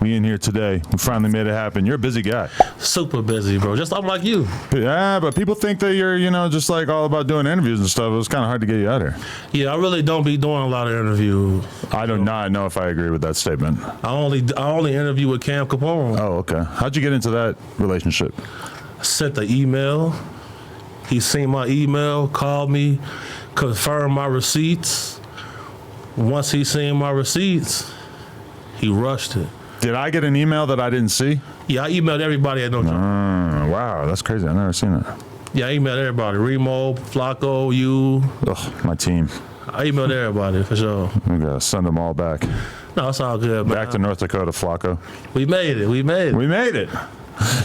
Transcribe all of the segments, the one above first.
We in here today. We finally made it happen. You're a busy guy. Super busy, bro. Just I'm like you. Yeah, but people think that you're, just like all about doing interviews and stuff. It was kind of hard to get you out here. Yeah, I really don't be doing a lot of interviews. I do not know if I agree with that statement. I only interview with Cam Capone. Oh, okay. How'd you get into that relationship? I sent the email. He seen my email, called me, confirmed my receipts. Once he seen my receipts, he rushed it. Did I get an email that I didn't see? Yeah, I emailed everybody at No Joke. Wow, that's crazy. I've never seen that. Yeah, I emailed everybody. Remo, Flacco, you. Ugh, my team. I emailed everybody for sure. We gotta send them all back. No, it's all good, man. Back to North Dakota, Flacco. We made it. We made it. We made it.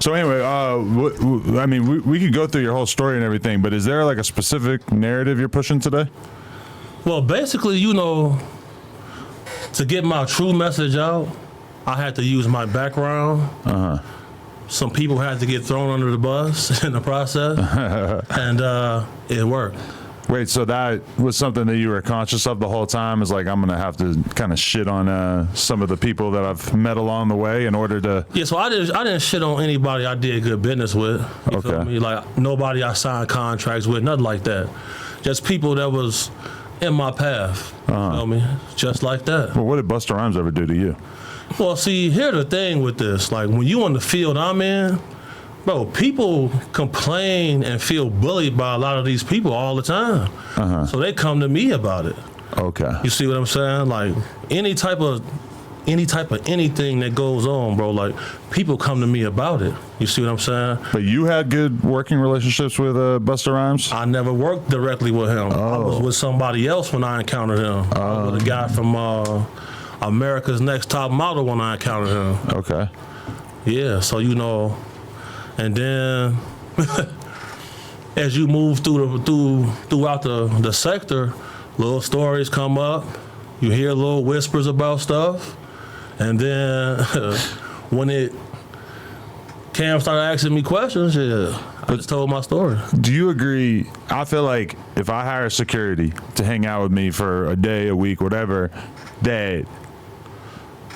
So anyway, I mean, we could go through your whole story and everything, but is there like a specific narrative you're pushing today? Well, basically, to get my true message out, I had to use my background. Some people had to get thrown under the bus in the process, and it worked. Wait, so that was something that you were conscious of the whole time? Is like, I'm going to have to kind of shit on some of the people that I've met along the way in order to... Yeah, so I didn't shit on anybody I did good business with. You feel me? Like, nobody I signed contracts with, nothing like that. Just people that was in my path. You feel me? Just like that. Well, what did Busta Rhymes ever do to you? Well, see, here's the thing with this. Like, when you in the field I'm in, bro, people complain and feel bullied by a lot of these people all the time. So they come to me about it. Okay. You see what I'm saying? Like, any type of anything that goes on, bro, like, people come to me about it. You see what I'm saying? But you had good working relationships with Busta Rhymes? I never worked directly with him. I was with somebody else when I encountered him. I was with a guy from America's Next Top Model when I encountered him. Okay. Yeah, so and then as you move throughout the sector, little stories come up. You hear little whispers about stuff, and then when Cam started asking me questions, I just told my story. Do you agree? I feel like if I hire security to hang out with me for a day, a week, whatever, that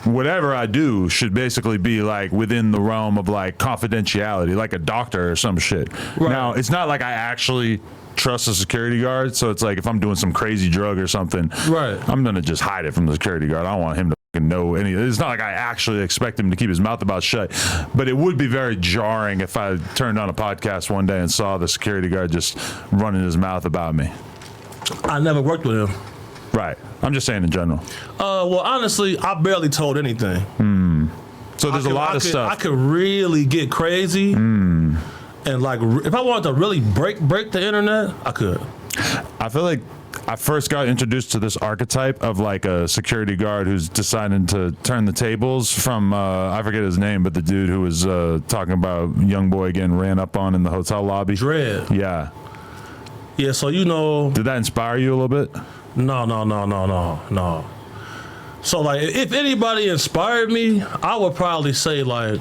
whatever I do should basically be like within the realm of like confidentiality, like a doctor or some shit. Right. Now, it's not like I actually trust a security guard, so it's like if I'm doing some crazy drug or something, right, I'm gonna just hide it from the security guard. I don't want him to know any. It's not like I actually expect him to keep his mouth about shut, but it would be very jarring if I turned on a podcast one day and saw the security guard just running his mouth about me. I never worked with him. Right. I'm just saying in general. Well, honestly, I barely told anything. So there's a lot of stuff. I could really get crazy, and like if I wanted to really break the internet, I could. I feel like I first got introduced to this archetype of like a security guard who's deciding to turn the tables from I forget his name, but the dude who was talking about young boy getting ran up on in the hotel lobby. Dread. Yeah. Yeah. So did that inspire you a little bit? No. So, like, if anybody inspired me, I would probably say, like,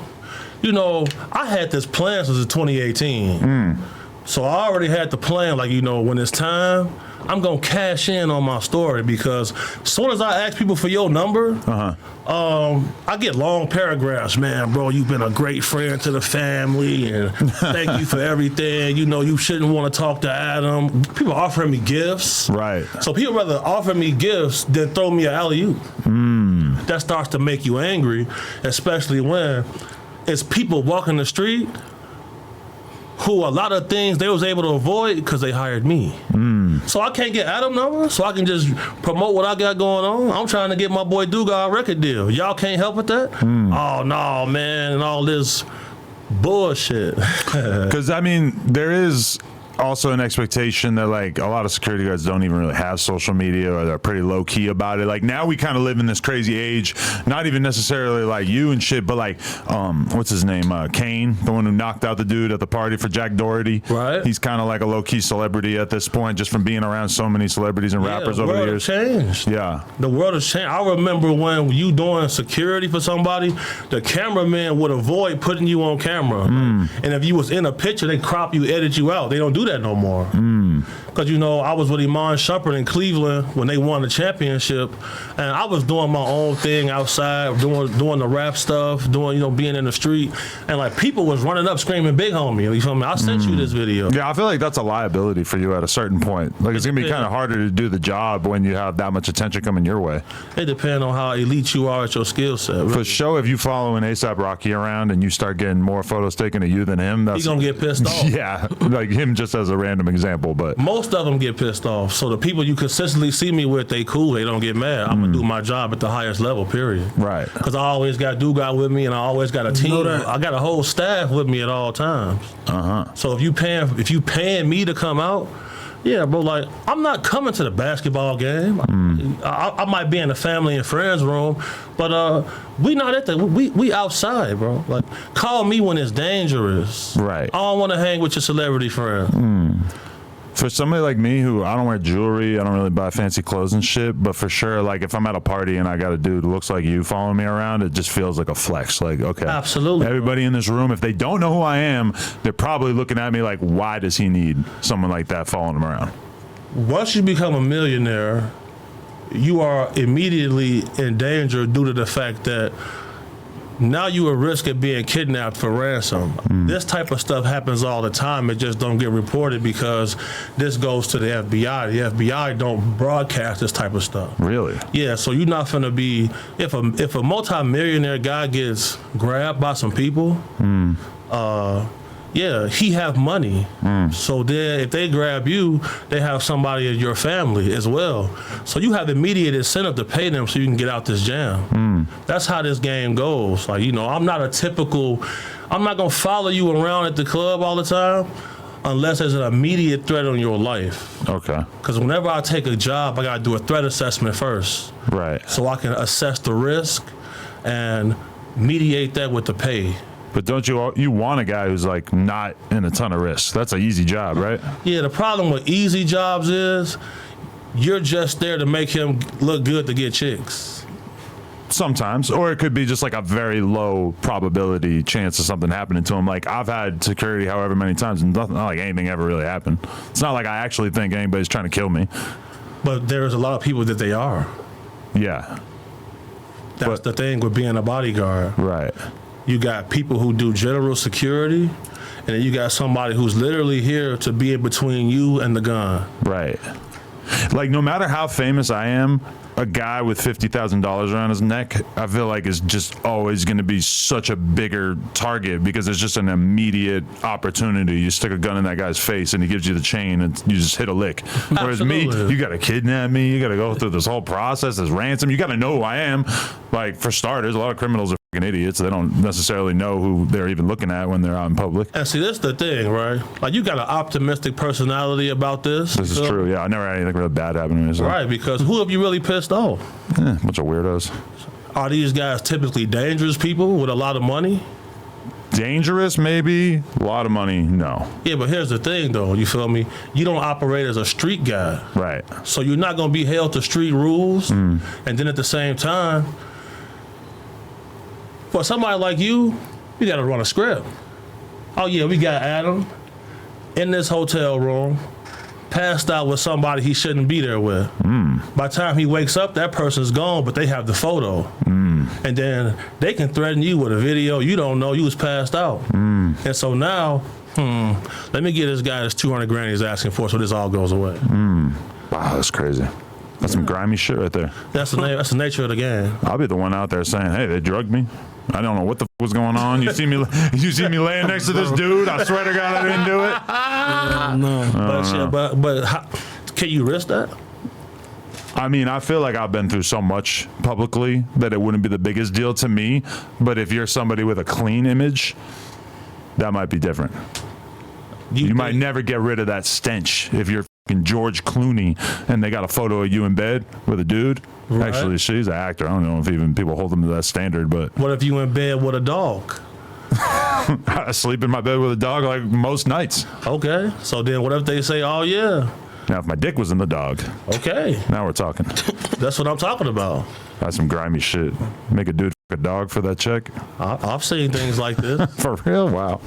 I had this plan since 2018. So I already had the plan, like, when it's time, I'm going to cash in on my story because as soon as I ask people for your number, I get long paragraphs. Man, bro, you've been a great friend to the family and thank you for everything. You shouldn't want to talk to Adam. People offering me gifts. Right. So people rather offer me gifts than throw me an alley-oop. That starts to make you angry, especially when it's people walking the street who a lot of things they was able to avoid because they hired me. So I can't get Adam number, so I can just promote what I got going on. I'm trying to get my boy Duga a record deal. Y'all can't help with that? Oh, no, man, and all this bullshit. Because, I mean, there is also an expectation that like a lot of security guards don't even really have social media or they're pretty low key about it. Like now we kind of live in this crazy age, not even necessarily like you and shit, but like what's his name, Kane, the one who knocked out the dude at the party for Jack Doherty. Right. He's kind of like a low key celebrity at this point, just from being around so many celebrities and rappers over the years. The world has changed. Yeah, the world has changed. I remember when you doing security for somebody, the cameraman would avoid putting you on camera, and if you was in a picture, they crop you, edit you out. They don't do do that no more. Because, you know, I was with Iman Shumpert in Cleveland when they won the championship, and I was doing my own thing outside, doing the rap stuff, doing, you know, being in the street, and like people was running up screaming "Big Homie." You feel me? I sent you this video. Yeah, I feel like that's a liability for you at a certain point. Like it's gonna be kind of harder to do the job when you have that much attention coming your way. It depends on how elite you are at your skill set. Really. For sure, if you following ASAP Rocky around and you start getting more photos taken of you than him, that's He gonna get pissed off. Yeah, like him just as a random example, but Most of them get pissed off. So the people you consistently see me with, they cool. They don't get mad. I'm gonna do my job at the highest level. Period. right. Because I always got Dugas with me, and I always got a team. I got a whole staff with me at all times. So if you paying me to come out, yeah, bro. Like I'm not coming to the basketball game. I might be in the family and friends room, but we not at the we outside, bro. Like call me when it's dangerous. Right. I don't want to hang with your celebrity friend. For somebody like me who I don't wear jewelry, I don't really buy fancy clothes and shit, but for sure, like if I'm at a party and I got a dude who looks like you following me around, it just feels like a flex. Like, okay. Absolutely. Everybody in this room, if they don't know who I am, they're probably looking at me like, why does he need someone like that following him around? Once you become a millionaire, you are immediately in danger due to the fact that now you at risk of being kidnapped for ransom. This type of stuff happens all the time. It just don't get reported because this goes to the FBI. The FBI don't broadcast this type of stuff. Really? Yeah, so you're not gonna be if a multi-millionaire guy gets grabbed by some people, yeah, he have money. So then if they grab you, they have somebody in your family as well. So you have immediate incentive to pay them so you can get out this jam. That's how this game goes. Like, you know, I'm not gonna follow you around at the club all the time unless there's an immediate threat on your life. Okay. Because whenever I take a job, I gotta do a threat assessment first. Right. So I can assess the risk and mediate that with the pay. But don't you want a guy who's like not in a ton of risk? That's an easy job, right? Yeah, the problem with easy jobs is you're just there to make him look good to get chicks. Sometimes, or it could be just like a very low probability chance of something happening to him. Like I've had security however many times and nothing, not like anything ever really happened. It's not like I actually think anybody's trying to kill me. But there's a lot of people that they are. Yeah. That's the thing with being a bodyguard. Right. You got people who do general security, and then you got somebody who's literally here to be in between you and the gun. Right. Like no matter how famous I am, a guy with $50,000 around his neck, I feel like is just always going to be such a bigger target because it's just an immediate opportunity. You stick a gun in that guy's face and he gives you the chain and you just hit a lick. Whereas Absolutely. me, you got to kidnap me. You got to go through this whole process, this ransom. You got to know who I am. Like for starters, a lot of criminals are fucking idiots. They don't necessarily know who they're even looking at when they're out in public. And see, that's the thing, right? Like, you got an optimistic personality about this. This is true. Yeah, I never had anything really bad happen to me. So. Right, because who have you really pissed off? Bunch of weirdos. Are these guys typically dangerous people with a lot of money? Dangerous, maybe. A lot of money, no. Yeah, but here's the thing, though. You feel me? You don't operate as a street guy. Right. So you're not going to be held to street rules. And then at the same time, for somebody like you got to run a script. Oh, yeah, we got Adam in this hotel room, passed out with somebody he shouldn't be there with. By the time he wakes up, that person's gone, but they have the photo. And then they can threaten you with a video. You don't know you was passed out. And so now, let me get this guy this 200 grand he's asking for so this all goes away. Wow, that's crazy. That's some grimy shit right there. That's the nature of the game. I'll be the one out there saying, "Hey, they drugged me. I don't know what the was going on. You see me laying next to this dude. I swear to God, I didn't do it." But how, can you risk that? I mean, I feel like I've been through so much publicly that it wouldn't be the biggest deal to me. But if you're somebody with a clean image, that might be different. You might never get rid of that stench if you're fucking George Clooney and they got a photo of you in bed with a dude. Right. Actually, she's an actor. I don't know if even people hold them to that standard, but What if you in bed with a dog? I sleep in my bed with a dog like most nights. Okay. So then what if they say, oh, yeah. Now, if my dick was in the dog, Okay. now we're talking. That's what I'm talking about. That's some grimy shit. Make a dude fuck a dog for that check? I've seen things like this. For real? Wow.